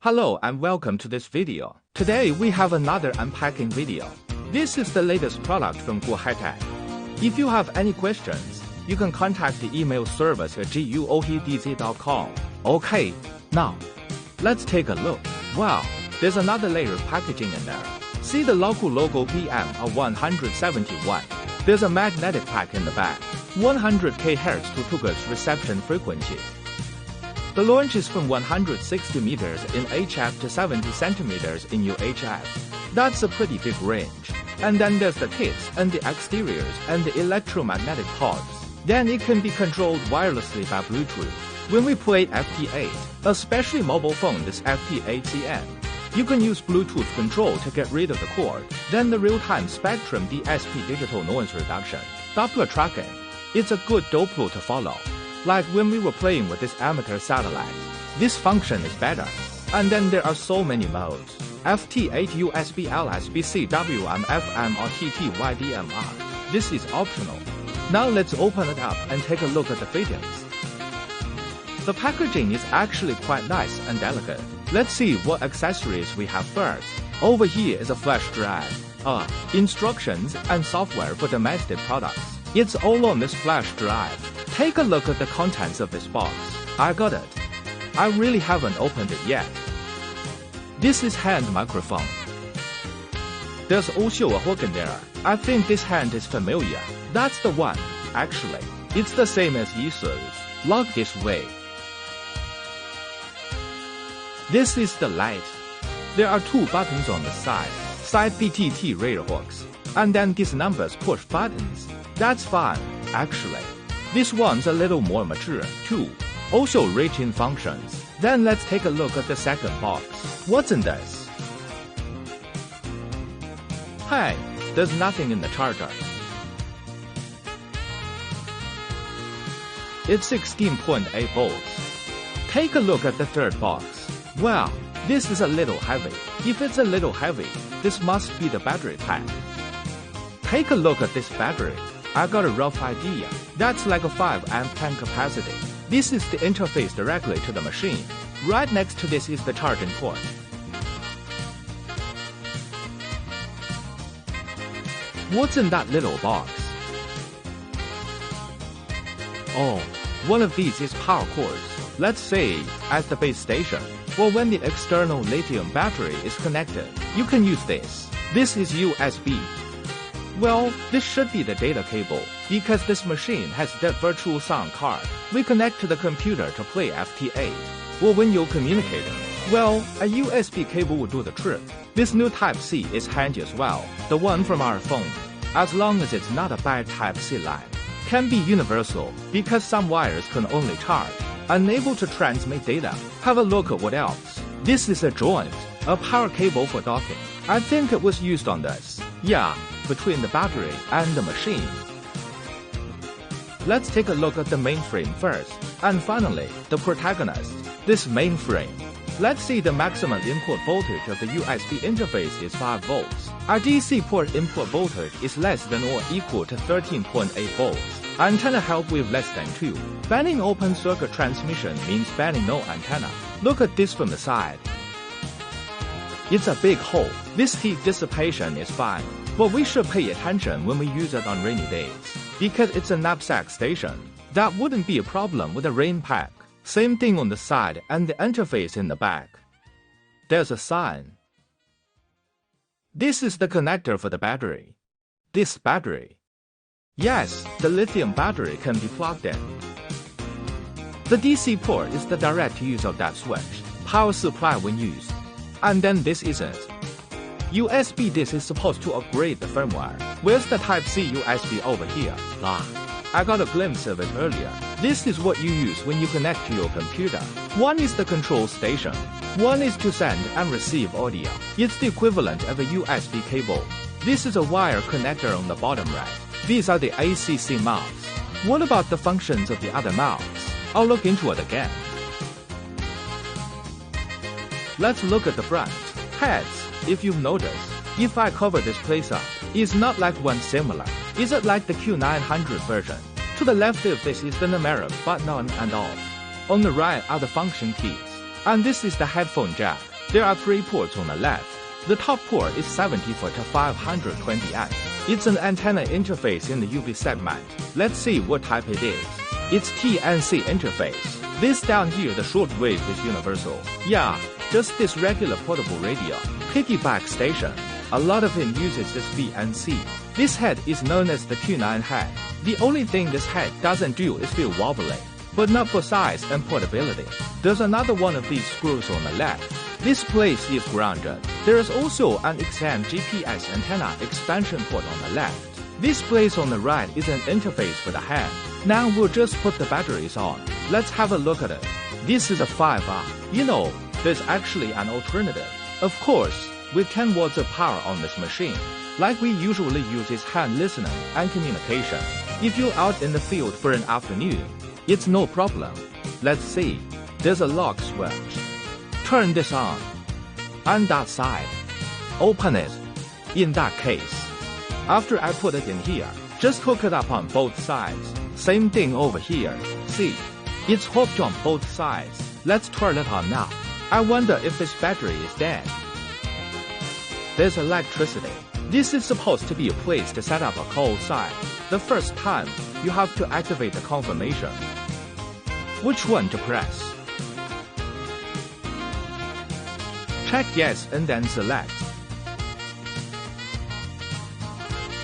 Hello and welcome to this video. Today we have another unpacking video. This is the latest product from GUOHETEC. If you have any questions, you can contact the email service at guohetec.com. Okay, now, let's take a look. Wow, there's another layer of packaging in there. See the local logo PMR171. There's a magnetic pack in the back. 100KHz-2GHz reception frequency. The launch is from 160 meters in HF to 70 centimeters in UHF. That's a pretty big range. And then there's the kits and the exteriors and the electromagnetic pods. Then it can be controlled wirelessly by Bluetooth. When we play FT8, especially mobile phone is FT8CN, you can use Bluetooth control to get rid of the cord. Then the real-time spectrum DSP digital noise reduction. Doppler tracking. It's a good Doppler to follow. Like when we were playing with this amateur satellite. This function is better. And then there are so many modes. FT8 USB LSB CWM FM or TTYDMR. This is optional. Now let's open it up and take a look at the fittings. The packaging is actually quite nice and delicate. Let's see what accessories we have first. Over here is a flash drive. Instructions and software for domestic products. It's all on this flash drive. Take a look at the contents of this box. I got it. I really haven't opened it yet. This is hand microphone. There's also a hook in there. I think this hand is familiar. That's the one, actually. It's the same as Yiso's. Lock this way. This is the light. There are two buttons on the side. Side BTT radar hooks. And then these numbers push buttons. That's fine, actually. This one's a little more mature, too. Also rich in functions. Then let's take a look at the second box. What's in this? Hey, there's nothing in the charger. It's 16.8 volts. Take a look at the third box. Well, this is a little heavy. If it's a little heavy, this must be the battery pack. Take a look at this battery. I got a rough idea. That's like a 5 amp tank capacity. This is the interface directly to the machine. Right next to this is the charging port. What's in that little box? Oh, one of these is power cords. Let's say, at the base station, or when the external lithium battery is connected, you can use this. This is USB. Well, this should be the data cable, because this machine has that virtual sound card. We connect to the computer to play FT8. Or when you're communicating, well, a USB cable will do the trick. This new Type-C is handy as well, the one from our phone. As long as it's not a bad Type-C line. Can be universal, because some wires can only charge. Unable to transmit data. Have a look at what else. This is a joint, a power cable for docking. I think it was used on this. Yeah, between the battery and the machine. Let's take a look at the mainframe first. And finally, the protagonist, this mainframe. Let's see the maximum input voltage of the USB interface is 5 volts. Our DC port input voltage is less than or equal to 13.8 volts. Antenna help with less than 2. Banning open circuit transmission means banning no antenna. Look at this from the side. It's a big hole. This heat dissipation is fine, but we should pay attention when we use it on rainy days. Because it's a knapsack station. That wouldn't be a problem with a rain pack. Same thing on the side and the interface in the back. There's a sign. This is the connector for the battery. This battery. Yes, the lithium battery can be plugged in. The DC port is the direct use of that switch. Power supply when used. And then this is it. USB this is supposed to upgrade the firmware. Where's the Type-C USB over here? I got a glimpse of it earlier. This is what you use when you connect to your computer. One is the control station. One is to send and receive audio. It's the equivalent of a USB cable. This is a wire connector on the bottom right. These are the ACC mounts. What about the functions of the other mounts? I'll look into it again. Let's look at the front. Heads, if you've noticed, if I cover this place up, it's not like one similar. Is it like the Q900 version? To the left of this is the numeric button on and off. On the right are the function keys. And this is the headphone jack. There are 3 ports on the left. The top port is 70 for 520 amp. It's an antenna interface in the UV segment. Let's see what type it is. It's TNC interface. This down here, the shortwave is universal. Yeah, just this regular portable radio. Piggyback station. A lot of it uses this VNC. This head is known as the Q9 head. The only thing this head doesn't do is feel wobbly, but not for size and portability. There's another one of these screws on the left. This place is grounded. There is also an XM GPS antenna expansion port on the left. This place on the right is an interface for the head. Now we'll just put the batteries on. Let's have a look at it. This is a 5R. You know, there's actually an alternative. Of course, with 10 watts of power on this machine, like we usually use is hand listening and communication. If you're out in the field for an afternoon, it's no problem. Let's see. There's a lock switch. Turn this on. On that side. Open it. In that case. After I put it in here, just hook it up on both sides. Same thing over here. See? It's hooked on both sides. Let's turn it on now. I wonder if this battery is dead. There's electricity. This is supposed to be a place to set up a call sign. The first time, you have to activate the confirmation. Which one to press? Check yes and then select.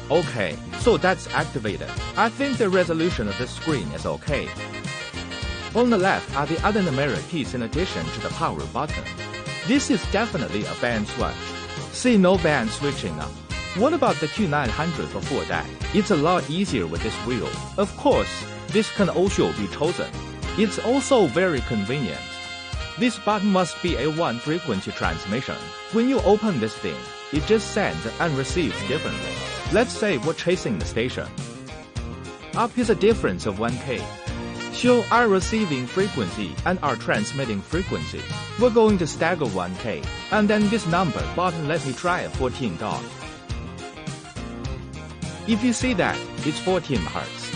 Okay, so that's activated. I think the resolution of the screen is okay. On the left are the other numeric keys in addition to the power button. This is definitely a band switch. See, no band switching up. What about the Q900 before that? It's a lot easier with this wheel. Of course, this can also be chosen. It's also very convenient. This button must be a 1 frequency transmission. When you open this thing, it just sends and receives differently. Let's say we're chasing the station. Up is a difference of 1K. Show our receiving frequency and our transmitting frequency. We're going to stagger 1K, and then this number button let me try a 14 dot. If you see that, it's 14 Hz.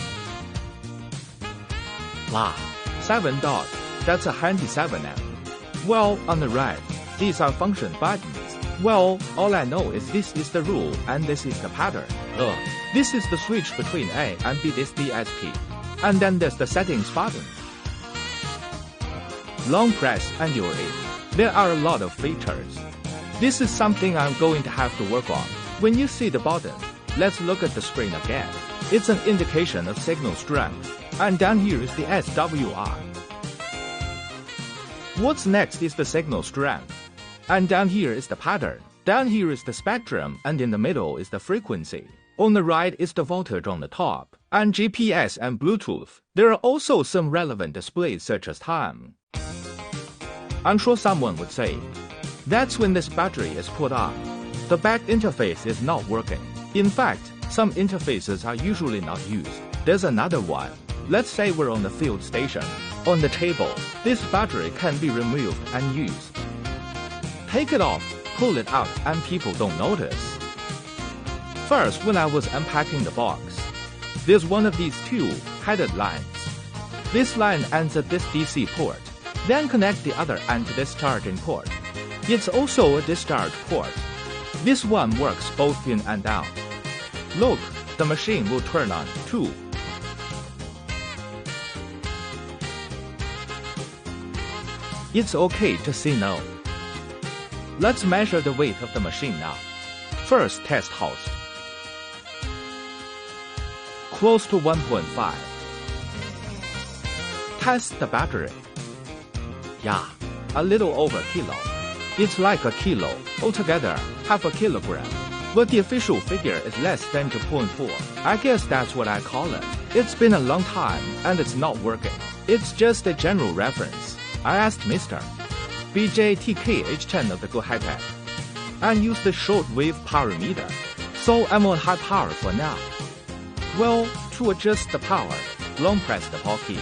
Wow, 7 dot, that's a handy 7 amp. Well, on the right, these are function buttons. Well, all I know is this is the rule and this is the pattern. This is the switch between A and B, this DSP. And then there's the settings button. Long press and you're in. There are a lot of features. This is something I'm going to have to work on. When you see the button, let's look at the screen again. It's an indication of signal strength. And down here is the SWR. What's next is the signal strength. And down here is the pattern. Down here is the spectrum, and in the middle is the frequency. On the right is the voltage on the top, and GPS and Bluetooth. There are also some relevant displays such as time. I'm sure someone would say, that's when this battery is put on. The back interface is not working. In fact, some interfaces are usually not used. There's another one. Let's say we're on the field station. On the table, this battery can be removed and used. Take it off, pull it out, and people don't notice. First, when I was unpacking the box, there's one of these 2 headed lines. This line ends at this DC port, then connect the other end to this charging port. It's also a discharge port. This one works both in and out. Look, the machine will turn on too. It's okay to say no. Let's measure the weight of the machine now. First, test house. Close to 1.5. Test the battery. Yeah, a little over a kilo. It's like a kilo, altogether, half a kilogram. But the official figure is less than 2.4. I guess that's what I call it. It's been a long time, and it's not working. It's just a general reference. I asked Mr. BJTKH10 of the GUOHETEC and used the shortwave power meter, so I'm on high power for now. Well, to adjust the power, long press the power key.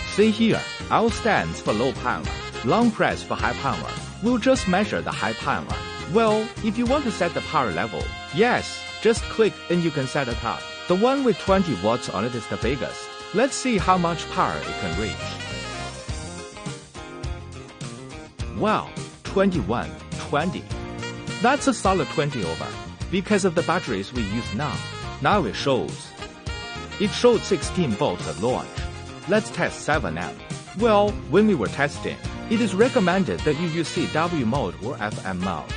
See here, L stands for low power, long press for high power. We'll just measure the high power. Well, if you want to set the power level, yes, just click and you can set it up. The one with 20 watts on it is the biggest. Let's see how much power it can reach. Well, 21, 20. That's a solid 20 over, because of the batteries we use now. Now it showed 16 volts at launch. Let's test 7M. Well, when we were testing, it is recommended that you use CW mode or FM mode.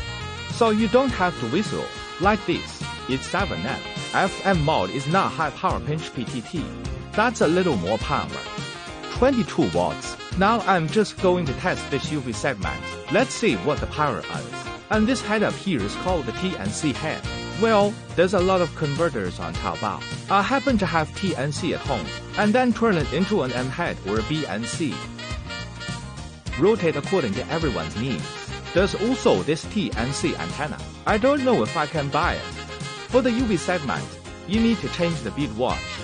So you don't have to whistle, like this, it's 7M. FM mode is not high power pinch PTT. That's a little more power. 22 watts. Now I'm just going to test this UV segment. Let's see what the power is. And this head up here is called the TNC head. Well, there's a lot of converters on Taobao. I happen to have TNC at home, and then turn it into an M head or a BNC. Rotate according to everyone's needs. There's also this TNC antenna. I don't know if I can buy it. For the UV segment, you need to change the bead watch,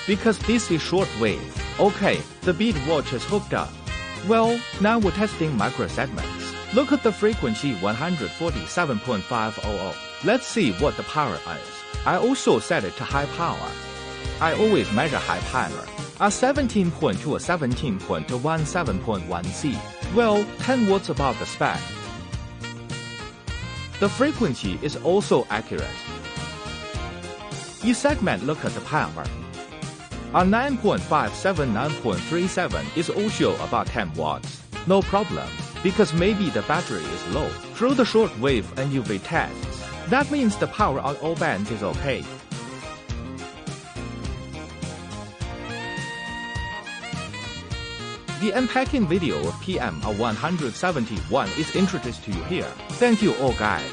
because this is short wave. Okay, the bead watch is hooked up. Well, now we're testing micro segments. Look at the frequency 147.500. Let's see what the power is. I also set it to high power. I always measure high power. A 17.2 to a 17.1 to 17.1C. Well, 10 watts above the spec. The frequency is also accurate. You segment look at the power. A 9.57, 9.37 is also about 10 watts. No problem, because maybe the battery is low. Through the short wave and UV tests, that means the power on all bands is okay. The unpacking video of PMR171 is introduced to you here. Thank you all guys.